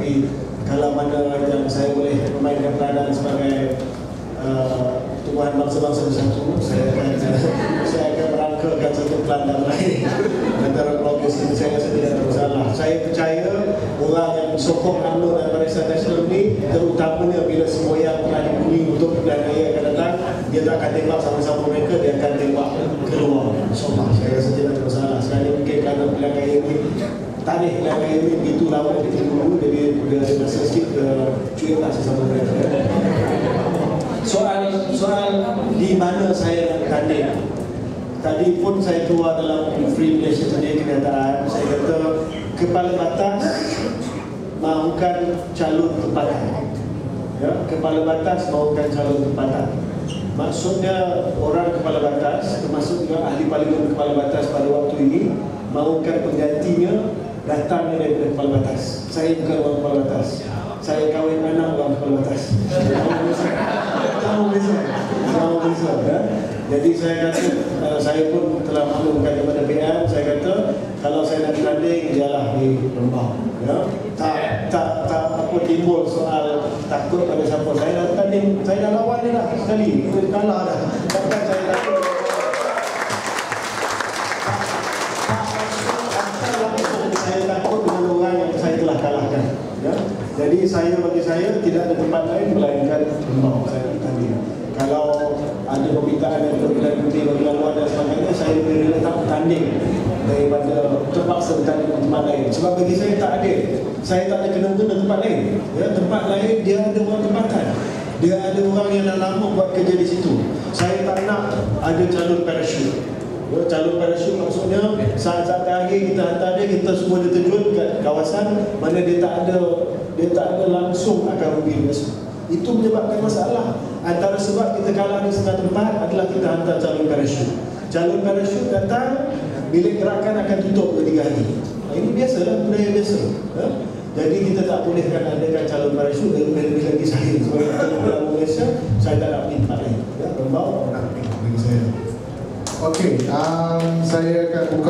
tapi kalau mana yang saya boleh memainkan peranan sebagai Tuan bangsa-bangsa bersatu, saya akan merangkakan satu plan damai antara kelompok ini. Saya rasa tidak ada masalah. Saya percaya orang yang sokong UMNO dan Barisan Nasional ini, terutamanya bila semboyan telah dibuli untuk pilihan raya akan datang, dia tak akan tembak sama-sama mereka, dia akan tembak keluar. InsyaAllah, saya rasa tidak ada masalah. Sekarang mungkin kerana pilihan raya ini, tarikh pilihan raya ini begitu lama kita dulu, jadi dia ada masa sikit cuit lah sesama mereka. Soal di mana saya nak tanding. Tadi pun saya keluar dalam Free Malaysia Today kenyataan, saya kata kepala batas mahukan calon tempatan. Ya, kepala batas mahukan calon tempatan. Maksudnya orang kepala batas, termasuk juga ahli parlimen kepala batas pada waktu ini, mahukan penggantinya datangnya daripada kepala batas. Saya bukan orang kepala batas. Saya kahwin anak orang kepala batas. Tahu besar, ya? Jadi saya kata, saya pun telah maklumkan kepada PM, saya kata kalau saya nak tanding, ialah di Rembau, ya? Tak apa timbul soal takut pada siapa. Saya nak tanding, saya dah lawan dia dah sekali, kalah dah. Takkan saya takut. Saya takut dengan orang yang saya telah kalahkan, ya? Jadi bagi saya tidak ada tempat lain melainkan Rembau. Saya nak tanding. Kalau ada permintaan yang berbilang putih bagi lawan dan sebagainya, saya lebih rela tak bertanding daripada terpaksa bertanding di tempat lain. Sebab bagi saya tak adil. Saya tak ada kena-kena tempat lain, ya? Tempat lain dia ada orang tempatan, dia ada orang yang dah lama buat kerja di situ. Saya tak nak ada calon parachute, ya? Calon parachute maksudnya saat-saat terakhir kita hantar dia, kita semua terjun ke kawasan mana dia tak ada langsung akan rugi besok. Itu menyebabkan masalah. Antara sebab kita kalah di setengah tempat adalah kita hantar calon parachute. Calon parachute datang, bilik gerakan akan tutup 2-3 hari. Ini biasalah, budaya biasa, ya? Jadi kita tak bolehkan adakan calon parachute. Lebih lagi saya sebagai orang Malaysia, saya tak nak pergi tempat lain, ya? Rembau nak pergi bagi saya. Okey, saya akan buka